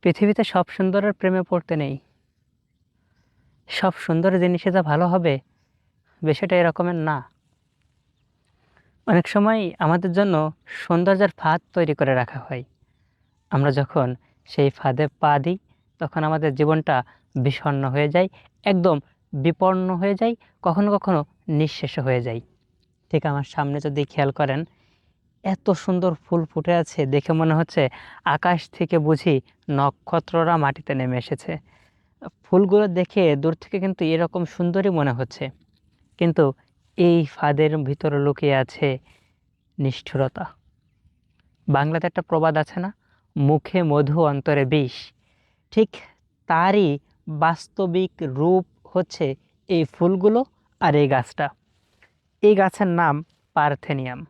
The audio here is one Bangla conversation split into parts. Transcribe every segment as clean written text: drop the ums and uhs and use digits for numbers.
পৃথিবীতে সব সুন্দরের প্রেমে পড়তে নেই। সব সুন্দর জিনিসে যা ভালো হবে বিষয়টা এরকমের না। অনেক সময় আমাদের জন্য সৌন্দর্যের ফাঁদ তৈরি করে রাখা হয়। আমরা যখন সেই ফাঁদে পা দিই তখন আমাদের জীবনটা বিষণ্ণ হয়ে যায়, একদম বিপন্ন হয়ে যায়, কখনো কখনো নিঃশেষ হয়ে যায়। ঠিক আমার সামনে যদি খেয়াল করেন, এত সুন্দর ফুল ফুটে আছে, দেখে মনে হচ্ছে আকাশ থেকে বুঝি নক্ষত্ররা মাটিতে নেমে এসেছে। ফুলগুলো দেখে দূর থেকে কিন্তু এরকম সুন্দরই মনে হচ্ছে, কিন্তু এই ফাঁদের ভিতরে লুকিয়ে আছে নিষ্ঠুরতা। বাংলাতে একটা প্রবাদ আছে না, মুখে মধু অন্তরে বিষ। ঠিক তারই বাস্তবিক রূপ হচ্ছে এই ফুলগুলো আর এই গাছটা। এই গাছের নাম পার্থেনিয়াম।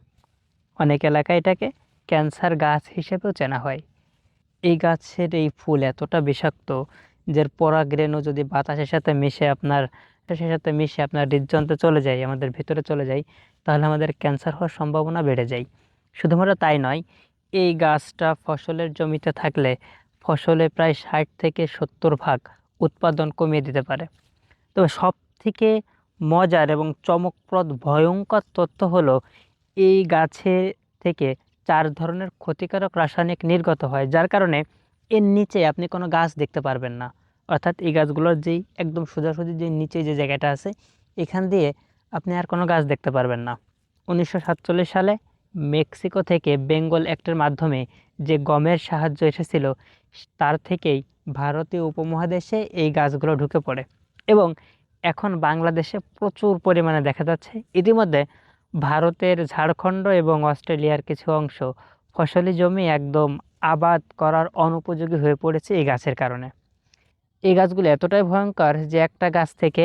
অনেক এলাকায় এটাকে ক্যান্সার গাছ হিসেবেও চেনা হয়। এই গাছের এই ফুল এতটা বিষাক্ত, যার পরাগরেণু যদি বাতাসের সাথে মিশে আপনার হৃদযন্ত্রে চলে যায়, আমাদের ভিতরে চলে যায়, তাহলে আমাদের ক্যান্সার হওয়ার সম্ভাবনা বেড়ে যায়। শুধুমাত্র তাই নয়, এই গাছটা ফসলের জমিতে থাকলে ফসলে প্রায় 60 থেকে 70 ভাগ উৎপাদন কমিয়ে দিতে পারে। তবে সব থেকে মজার এবং চমকপ্রদ ভয়ঙ্কর তথ্য হলো, এই গাছে থেকে 4 ধরনের ক্ষতিকারক রাসায়নিক নির্গত হয়, যার কারণে এর নিচে আপনি কোনো গাছ দেখতে পারবেন না। অর্থাৎ এই গাছগুলোর যেই একদম সোজাসুজি যে নিচে যে জায়গাটা আছে, এখান দিয়ে আপনি আর কোনো গাছ দেখতে পারবেন না। 1947 সালে মেক্সিকো থেকে বেঙ্গল অ্যাক্টের মাধ্যমে যে গমের সাহায্য এসেছিল, তার থেকেই ভারতীয় উপমহাদেশে এই গাছগুলো ঢুকে পড়ে এবং এখন বাংলাদেশে প্রচুর পরিমাণে দেখা যাচ্ছে। ইতিমধ্যে ভারতের ঝাড়খণ্ড এবং অস্ট্রেলিয়ার কিছু অংশ ফসলি জমি একদম আবাদ করার অনুপযোগী হয়ে পড়েছে এই গাছের কারণে। এই গাছগুলো এতটাই ভয়ঙ্কর যে একটা গাছ থেকে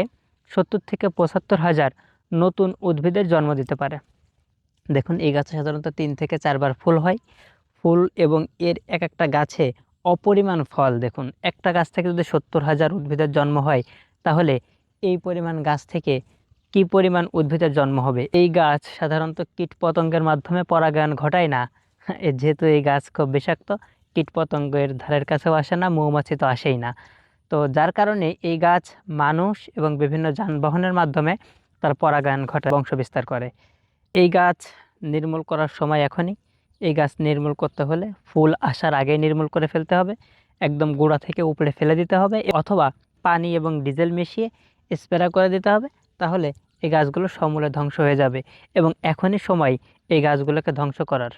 70 থেকে 75 হাজার নতুন উদ্ভিদের জন্ম দিতে পারে। দেখুন, এই গাছে সাধারণত 3 থেকে 4 বার ফুল হয়। ফুল এবং এর এক একটা গাছে অপরিমাণ ফল। দেখুন, একটা গাছ থেকে যদি 70 হাজার উদ্ভিদের জন্ম হয়, তাহলে এই পরিমাণ গাছ থেকে কি পরিমাণ উদ্ভিদের জন্ম হবে। এই গাছ সাধারণত কীটপতঙ্গের মাধ্যমে পরাগায়ন ঘটায় না। যেহেতু এই গাছ খুব বিষাক্ত, কীটপতঙ্গের ধারের কাছেও আসে না, মৌমাছি তো আসেই না। তো যার কারণে এই গাছ মানুষ এবং বিভিন্ন যানবাহনের মাধ্যমে তার পরাগায়ন ঘটায়, বংশ বিস্তার করে। এই গাছ নির্মূল করার সময় এখনই। এই গাছ নির্মূল করতে হলে ফুল আসার আগেই নির্মূল করে ফেলতে হবে, একদম গোড়া থেকে উপড়ে ফেলে দিতে হবে, অথবা পানি এবং ডিজেল মিশিয়ে স্প্রে করে দিতে হবে। তাহলে এই গাছগুলো সমূলে ধ্বংস হয়ে যাবে এবং এখনই সময় এই গাছগুলোকে ধ্বংস করার।